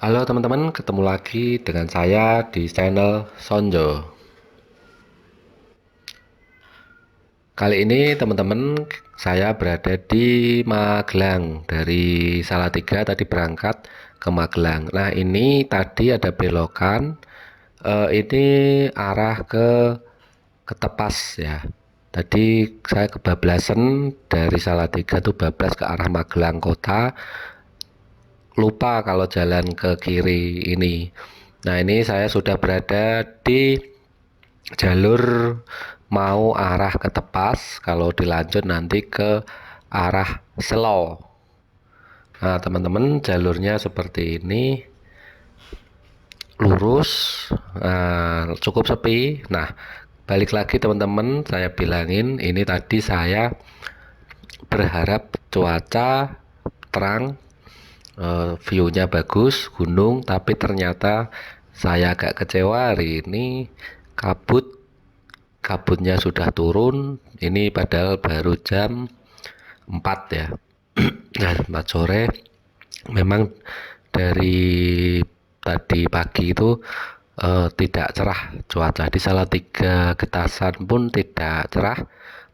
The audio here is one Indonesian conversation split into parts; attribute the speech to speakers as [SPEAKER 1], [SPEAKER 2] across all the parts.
[SPEAKER 1] Halo teman-teman, ketemu lagi dengan saya di channel Sonjo. Kali ini teman-teman, saya berada di Magelang. Dari Salatiga tadi berangkat ke Magelang. Nah, ini tadi ada belokan. Ini arah ke Ketepas ya. Tadi saya kebablasan dari Salatiga tuh bablas ke arah Magelang kota. Lupa kalau jalan ke kiri ini. Nah, ini saya sudah berada di jalur mau arah ke Tepas. Kalau dilanjut nanti ke arah Selo. Nah, teman-teman, jalurnya seperti ini, lurus. Nah, cukup sepi. Nah, balik lagi teman-teman, saya bilangin ini tadi saya berharap cuaca terang, view-nya bagus, gunung, tapi ternyata saya agak kecewa hari ini. Kabutnya sudah turun. Ini padahal baru jam 4 ya. Nah, 4 sore. Memang dari tadi pagi itu tidak cerah cuaca. Di Salatiga Getasan pun tidak cerah.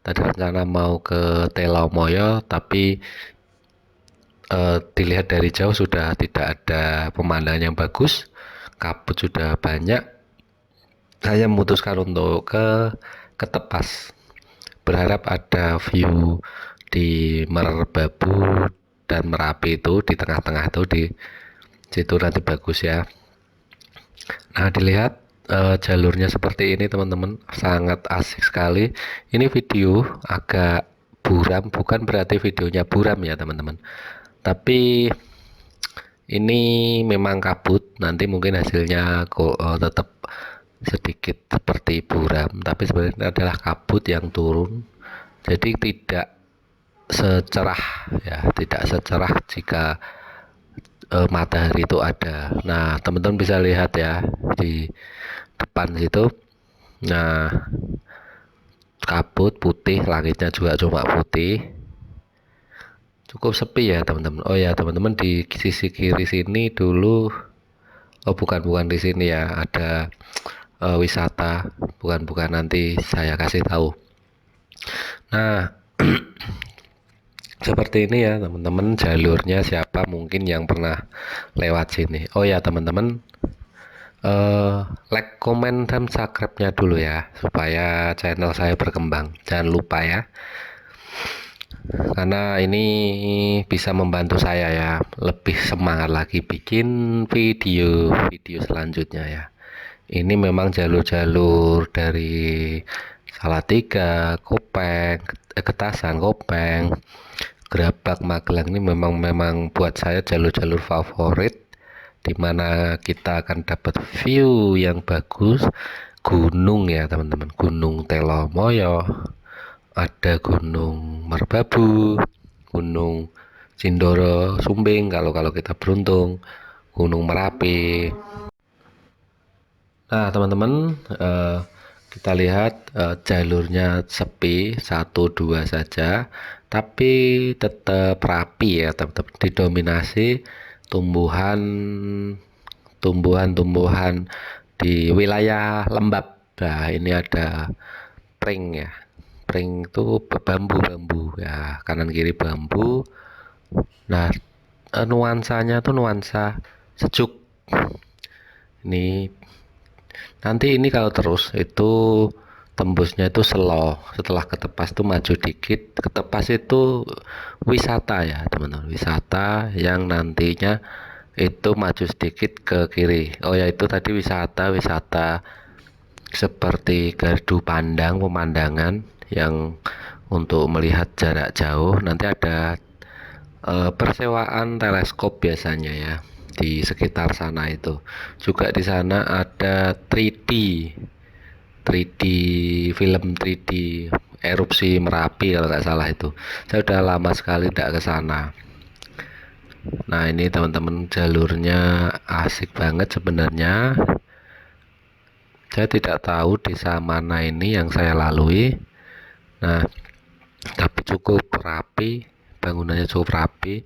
[SPEAKER 1] Tadi rencana mau ke Telomoyo, tapi dilihat dari jauh sudah tidak ada pemandangan yang bagus. Kabut sudah banyak. Saya memutuskan untuk ke Tepas, berharap ada view di Merbabu dan Merapi, itu di tengah-tengah itu, di situ nanti bagus ya. Nah, dilihat jalurnya seperti ini teman-teman, sangat asik sekali. Ini video agak buram, bukan berarti videonya buram ya teman-teman, tapi ini memang kabut. Nanti mungkin hasilnya kok tetap sedikit seperti buram, tapi sebenarnya adalah kabut yang turun, jadi tidak secerah ya, tidak secerah jika matahari itu ada. Nah, teman-teman bisa lihat ya di depan situ. Nah, kabut putih, langitnya juga cuma putih, cukup sepi ya teman-teman. Oh ya teman-teman, di sisi kiri sini dulu, oh bukan di sini ya, ada wisata. Bukan, nanti saya kasih tahu. Nah, seperti ini ya teman-teman jalurnya. Siapa mungkin yang pernah lewat sini. Oh ya teman-teman, like, komen, dan subscribe-nya dulu ya, supaya channel saya berkembang. Jangan lupa ya, karena ini bisa membantu saya ya, lebih semangat lagi bikin video selanjutnya ya. Ini memang jalur-jalur dari Salatiga, Kopeng, Getasan, Kopeng, Gerabak, Magelang ini memang buat saya jalur-jalur favorit, dimana kita akan dapat view yang bagus. Gunung ya teman-teman, Gunung Telomoyo, ada Gunung Merbabu, Gunung Sindoro, Sumbing kalau kalau kita beruntung, Gunung Merapi. Nah teman-teman, kita lihat jalurnya sepi, satu dua saja, tapi tetap rapi ya, tetap didominasi tumbuhan tumbuhan di wilayah lembab. Nah, ini ada pring ya, pring itu bambu ya, kanan kiri bambu. Nah, nuansanya tuh nuansa sejuk. Ini nanti ini kalau terus itu tembusnya itu Selo. Setelah Ketepas tuh maju dikit. Ketepas itu wisata ya teman-teman, wisata yang nantinya itu maju sedikit ke kiri. Oh ya, itu tadi wisata seperti gardu pandang, pemandangan yang untuk melihat jarak jauh. Nanti ada persewaan teleskop biasanya ya di sekitar sana. Itu juga di sana ada 3D film 3D erupsi Merapi kalau nggak salah. Itu saya udah lama sekali tidak ke sana. Nah, ini teman-teman, jalurnya asik banget sebenarnya. Saya tidak tahu desa mana ini yang saya lalui. Nah, tapi cukup rapi, bangunannya cukup rapi.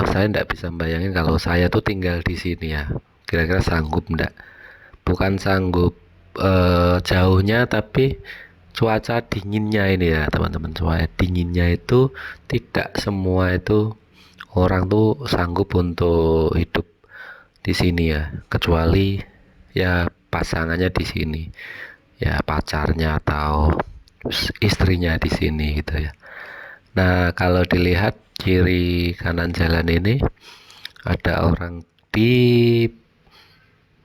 [SPEAKER 1] Saya tidak bisa bayangin kalau saya tuh tinggal di sini ya. Kira-kira sanggup enggak? Bukan sanggup jauhnya, tapi cuaca dinginnya ini ya teman-teman. Cuaca dinginnya itu tidak semua itu orang tuh sanggup untuk hidup di sini ya, kecuali ya pasangannya di sini, ya pacarnya atau istrinya di sini gitu ya. Nah, kalau dilihat kiri kanan jalan ini ada orang di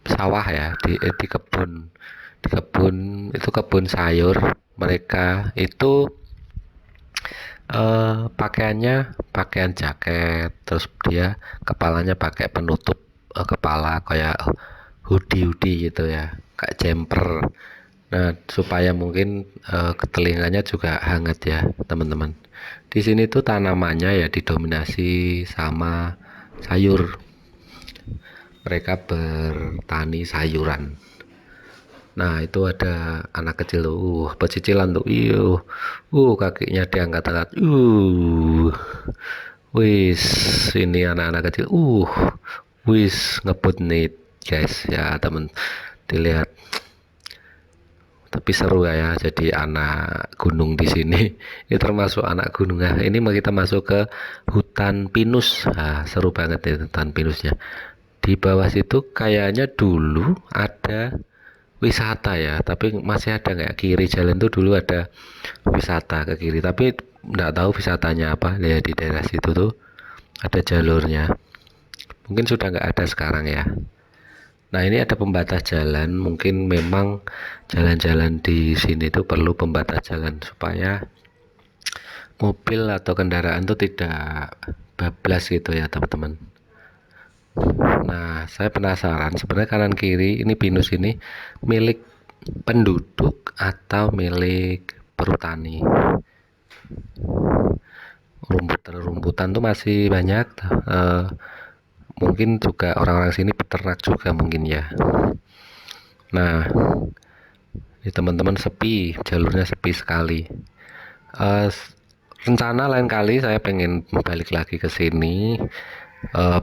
[SPEAKER 1] sawah ya, di kebun. Di kebun itu kebun sayur. Mereka itu pakaiannya pakaian jaket, terus dia kepalanya pakai penutup kepala kayak hoodie gitu ya, kayak jumper. Nah, supaya mungkin ke telinganya juga hangat ya, teman-teman. Di sini tuh tanamannya ya didominasi sama sayur. Mereka bertani sayuran. Nah, itu ada anak kecil tuh, pecicilan tuh, kakinya diangkat-angkat, wis, ini anak-anak kecil, wis ngebut nih, guys, ya temen, dilihat. Tapi seru ya, jadi anak gunung di sini. Ini termasuk anak gunung ya. Ini kita masuk ke hutan pinus. Nah, seru banget ya hutan pinusnya. Di bawah situ kayaknya dulu ada wisata ya, tapi masih ada nggak, kiri jalan tuh dulu ada wisata ke kiri, tapi nggak tahu wisatanya apa ya. Di daerah situ tuh ada jalurnya, mungkin sudah nggak ada sekarang ya. Nah, ini ada pembatas jalan, mungkin memang jalan-jalan di sini tuh perlu pembatas jalan supaya mobil atau kendaraan tuh tidak bablas gitu ya teman-teman. Nah, saya penasaran sebenarnya kanan kiri ini pinus ini milik penduduk atau milik perhutani. Rumputan tuh masih banyak, mungkin juga orang-orang sini peternak juga mungkin ya. Nah, ini teman-teman sepi, jalurnya sepi sekali. Eh, Rencana lain kali saya pengen balik lagi ke sini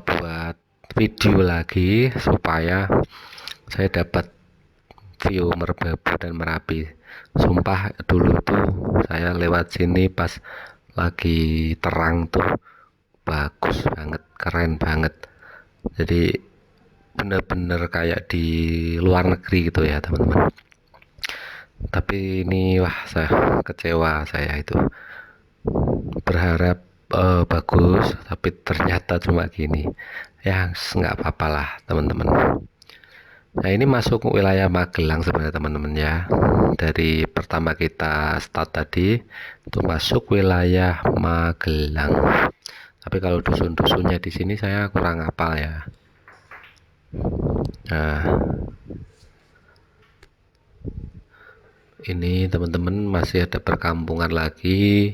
[SPEAKER 1] buat video lagi supaya saya dapat view Merbabu dan Merapi. Sumpah dulu tuh saya lewat sini pas lagi terang tuh bagus banget, keren banget. Jadi bener-bener kayak di luar negeri gitu ya teman-teman. Tapi ini wah, saya kecewa, saya itu berharap bagus tapi ternyata cuma gini ya. Nggak apa-apa lah teman-teman. Nah, ini masuk wilayah Magelang sebenarnya teman-teman ya. Dari pertama kita start tadi itu masuk wilayah Magelang. Tapi kalau dusun-dusunnya di sini saya kurang hafal ya. Nah, ini teman-teman masih ada perkampungan lagi.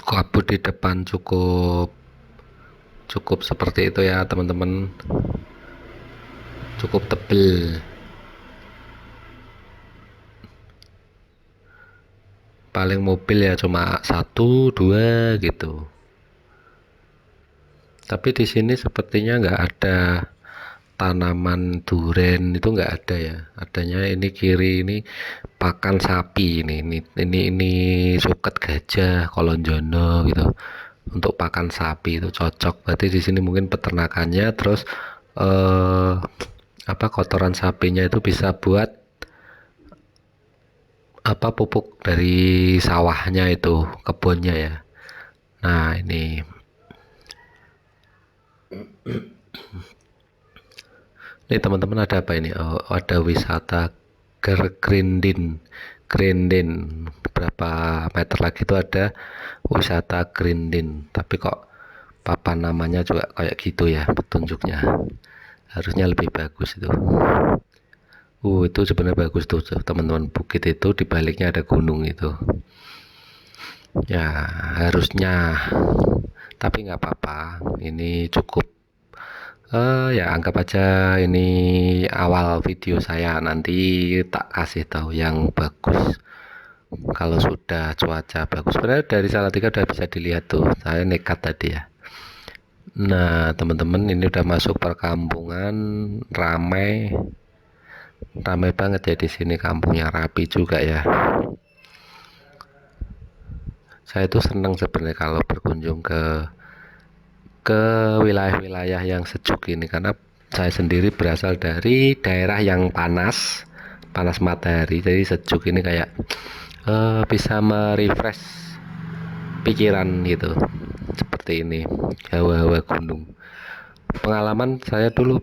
[SPEAKER 1] Kabut di depan cukup seperti itu ya teman-teman, cukup tebel. Paling mobil ya cuma 1 2 gitu. Tapi di sini sepertinya nggak ada tanaman duren, itu nggak ada ya. Adanya ini kiri ini pakan sapi, ini suket gajah kolonjono gitu. Untuk pakan sapi itu cocok. Berarti di sini mungkin peternakannya, terus kotoran sapinya itu bisa buat pupuk dari sawahnya itu, kebunnya ya. Nah, ini teman-teman ada apa ini? Oh, ada wisata Grindin. Grindin. Berapa meter lagi itu ada wisata Grindin. Tapi kok papan namanya juga kayak gitu ya petunjuknya. Harusnya lebih bagus itu. Itu sebenarnya bagus tuh teman-teman. Bukit itu di baliknya ada gunung itu. Ya, harusnya. Tapi nggak apa-apa. Ini cukup. Ya anggap aja ini awal video saya, nanti tak kasih tahu yang bagus kalau sudah cuaca bagus. Sebenarnya dari Salatiga udah bisa dilihat tuh, saya nekat tadi ya. Nah teman-teman, ini udah masuk perkampungan, ramai ramai banget ya di sini, kampungnya rapi juga ya. Saya tuh seneng sebenarnya kalau berkunjung ke wilayah-wilayah yang sejuk ini, karena saya sendiri berasal dari daerah yang panas panas matahari, jadi sejuk ini kayak bisa merefresh pikiran gitu. Seperti ini, hawa-hawa gunung. Pengalaman saya dulu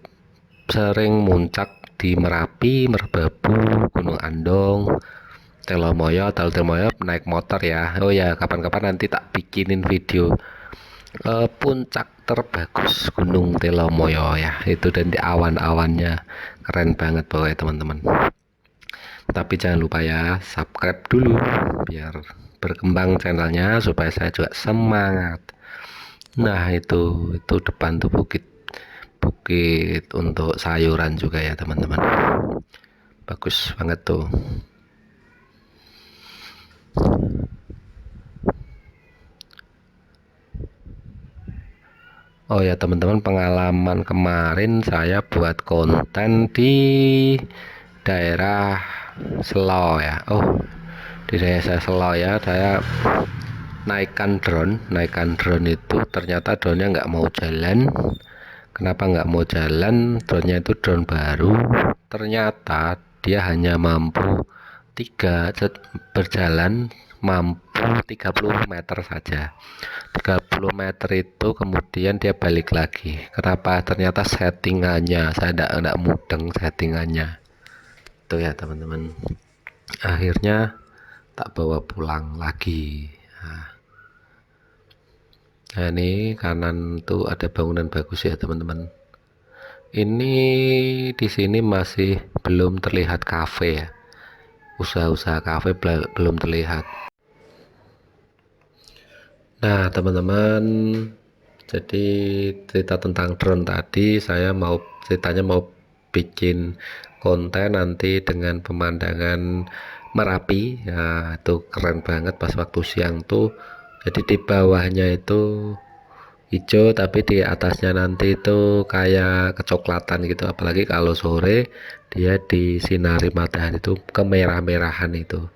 [SPEAKER 1] sering muncak di Merapi, Merbabu, Gunung Andong, Telomoyo, Telomoyo naik motor ya. Oh ya, kapan-kapan nanti tak bikinin video puncak terbagus Gunung Telomoyo ya. Itu, dan di awan-awannya keren banget pokoknya teman-teman. Tapi jangan lupa ya, subscribe dulu biar berkembang channelnya supaya saya juga semangat. Nah itu depan tuh bukit bukit untuk sayuran juga ya teman-teman, bagus banget tuh. Oh ya teman-teman, pengalaman kemarin saya buat konten di daerah Selo ya. Oh, di daerah Selo ya, saya naikkan drone itu, ternyata drone-nya nggak mau jalan. Kenapa nggak mau jalan? Drone-nya itu drone baru, ternyata dia hanya mampu berjalan mampu 30 meter saja. 30 meter itu kemudian dia balik lagi. Kenapa? Ternyata settingannya saya enggak mudeng settingannya itu ya teman-teman. Akhirnya tak bawa pulang lagi. Nah ini kanan tuh ada bangunan bagus ya teman-teman. Ini di sini masih belum terlihat kafe ya, usaha-usaha kafe belum terlihat. Nah teman-teman, jadi cerita tentang drone tadi, saya ceritanya mau bikin konten nanti dengan pemandangan Merapi ya, itu keren banget pas waktu siang tuh. Jadi di bawahnya itu hijau, tapi di atasnya nanti itu kayak kecoklatan gitu, apalagi kalau sore dia disinari matahari itu kemerah-merahan itu.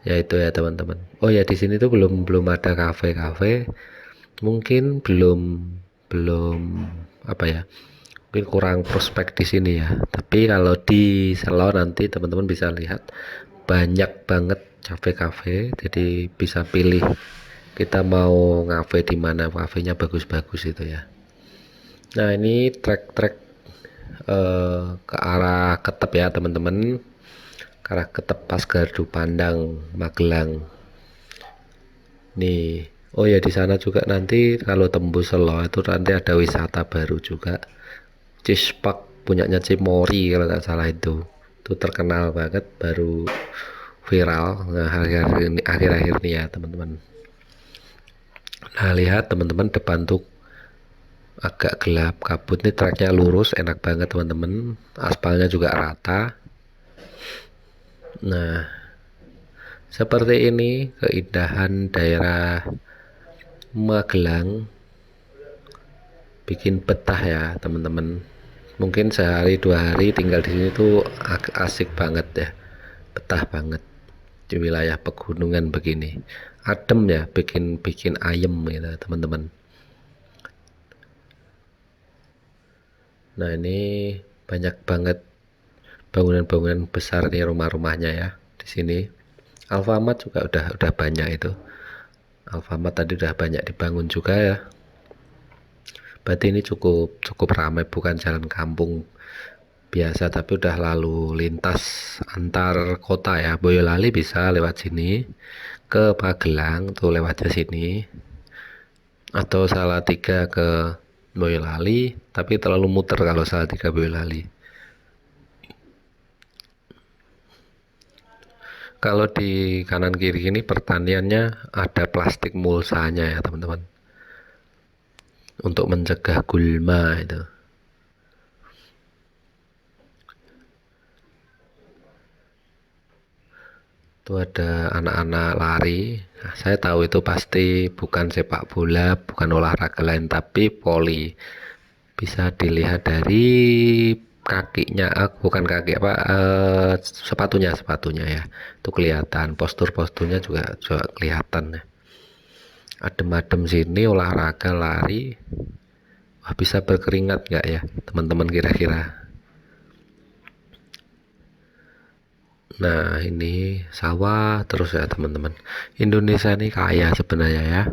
[SPEAKER 1] Ya itu ya teman-teman. Oh ya, di sini tuh belum ada kafe-kafe, mungkin belum belum apa ya, mungkin kurang prospek di sini ya. Tapi kalau di Selo nanti teman-teman bisa lihat banyak banget kafe-kafe, jadi bisa pilih kita mau ngafe di mana, kafenya bagus-bagus itu ya. Nah ini trek-trek ke arah Ketep ya teman-teman, ke arah Ketep pas Gardu Pandang Magelang nih. Oh ya, di sana juga nanti kalau tembus Selo itu nanti ada wisata baru juga, Cispak punyanya Cimori kalau nggak salah. Itu terkenal banget, baru viral nah, akhir-akhir ini ya teman-teman. Nah lihat teman-teman, depan tuh agak gelap kabut nih, treknya lurus enak banget teman-teman, aspalnya juga rata. Nah seperti ini keindahan daerah Magelang, bikin betah ya teman-teman. Mungkin sehari 2 hari tinggal di sini tuh asik banget ya, betah banget di wilayah pegunungan begini, adem ya, bikin bikin ayem gitu teman-teman. Nah ini banyak banget bangunan-bangunan besar nih, rumah-rumahnya ya di sini. Alfamart juga udah banyak itu. Alfamart tadi udah banyak dibangun juga ya. Berarti ini cukup cukup ramai, bukan jalan kampung biasa tapi udah lalu lintas antar kota ya. Boyolali bisa lewat sini, ke Magelang tuh lewatnya sini, atau Salatiga ke Boyolali, tapi terlalu muter kalau Salatiga Boyolali. Kalau di kanan kiri ini pertaniannya ada plastik mulsanya ya teman-teman, untuk mencegah gulma itu. Itu ada anak-anak lari. Nah, saya tahu itu pasti bukan sepak bola, bukan olahraga lain, tapi voli. Bisa dilihat dari kakinya, bukan kaki apa, sepatunya ya. Itu kelihatan, posturnya juga kelihatan ya. Adem-adem sini olahraga lari. Wah, bisa berkeringat nggak ya teman-teman kira-kira? Nah, ini sawah terus ya teman-teman. Indonesia ini kaya sebenarnya ya.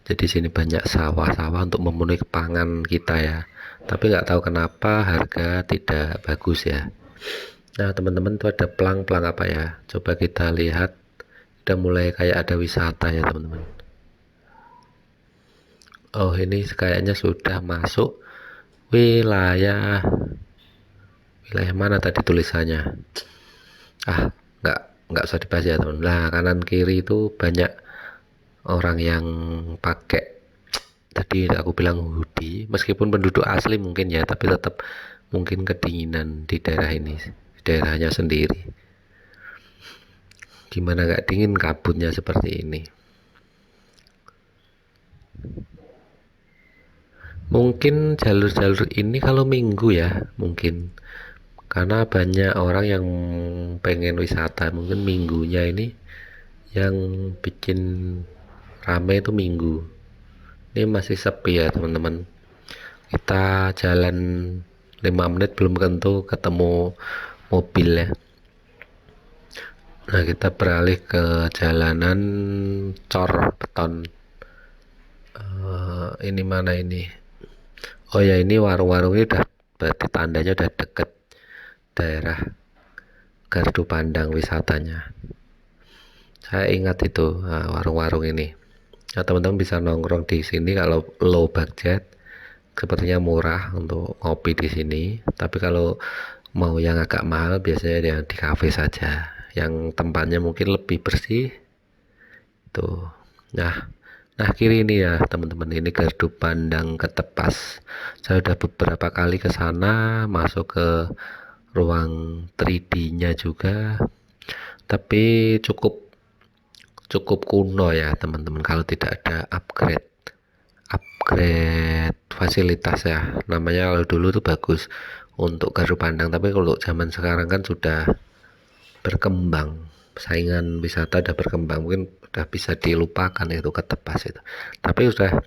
[SPEAKER 1] Jadi sini banyak sawah-sawah untuk memenuhi pangan kita ya. Tapi nggak tahu kenapa harga tidak bagus ya. Nah, teman-teman, itu ada pelang-pelang apa ya? Coba kita lihat. Udah mulai kayak ada wisata ya teman-teman. Oh, ini kayaknya sudah masuk wilayah wilayah mana tadi tulisannya? Ah, nggak usah dibahas ya teman. Nah, kanan kiri itu banyak orang yang pakai, tadi aku bilang hoodie, meskipun penduduk asli mungkin ya, tapi tetap mungkin kedinginan di daerah ini, di daerahnya sendiri. Gimana nggak dingin kabutnya seperti ini. Mungkin jalur-jalur ini kalau minggu ya, mungkin karena banyak orang yang pengen wisata, mungkin minggunya ini yang bikin rame itu minggu. Ini masih sepi ya teman-teman. Kita jalan 5 menit belum tentu ketemu mobil ya. Nah, kita beralih ke jalanan cor beton. Ini mana ini? Oh ya, ini warung-warung ini udah berarti tandanya udah deket daerah Gardu Pandang wisatanya. Saya ingat itu warung-warung ini. Nah, teman-teman bisa nongkrong di sini kalau low budget, sepertinya murah untuk ngopi di sini. Tapi kalau mau yang agak mahal, biasanya yang di cafe saja, yang tempatnya mungkin lebih bersih. Tuh. Nah, kiri ini ya teman-teman, ini Gardu Pandang Ketepas. Saya udah beberapa kali ke sana, masuk ke ruang 3D-nya juga. Tapi cukup kuno ya teman-teman, kalau tidak ada upgrade fasilitas ya. Namanya kalau dulu tuh bagus untuk Gardu Pandang, tapi kalau zaman sekarang kan sudah berkembang, saingan wisata udah berkembang, mungkin udah bisa dilupakan itu Ketepas itu. Tapi sudah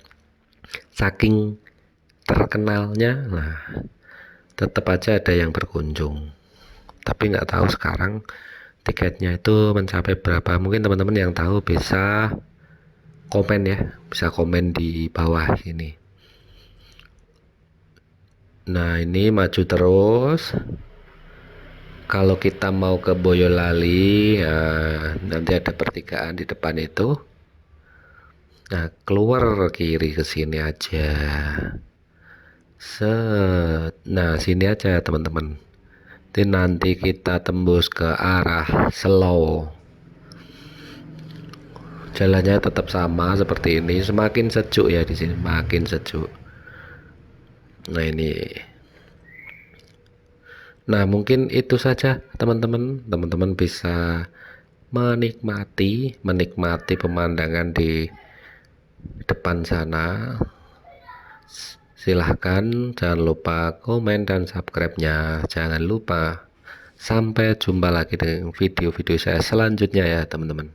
[SPEAKER 1] saking terkenalnya, nah tetap aja ada yang berkunjung. Tapi nggak tahu sekarang tiketnya itu mencapai berapa. Mungkin teman-teman yang tahu bisa komen ya, bisa komen di bawah ini. Nah, ini maju terus. Kalau kita mau ke Boyolali, nanti ada pertigaan di depan itu. Nah, keluar kiri ke sini aja. Nah, sini aja teman-teman. Nanti kita tembus ke arah Slow. Jalannya tetap sama seperti ini. Semakin sejuk ya di sini, makin sejuk. Nah, ini. Nah, mungkin itu saja teman-teman. Teman-teman bisa menikmati pemandangan di depan sana. Silahkan jangan lupa komen dan subscribe-nya. Jangan lupa. Sampai jumpa lagi dengan video-video saya selanjutnya ya teman-teman.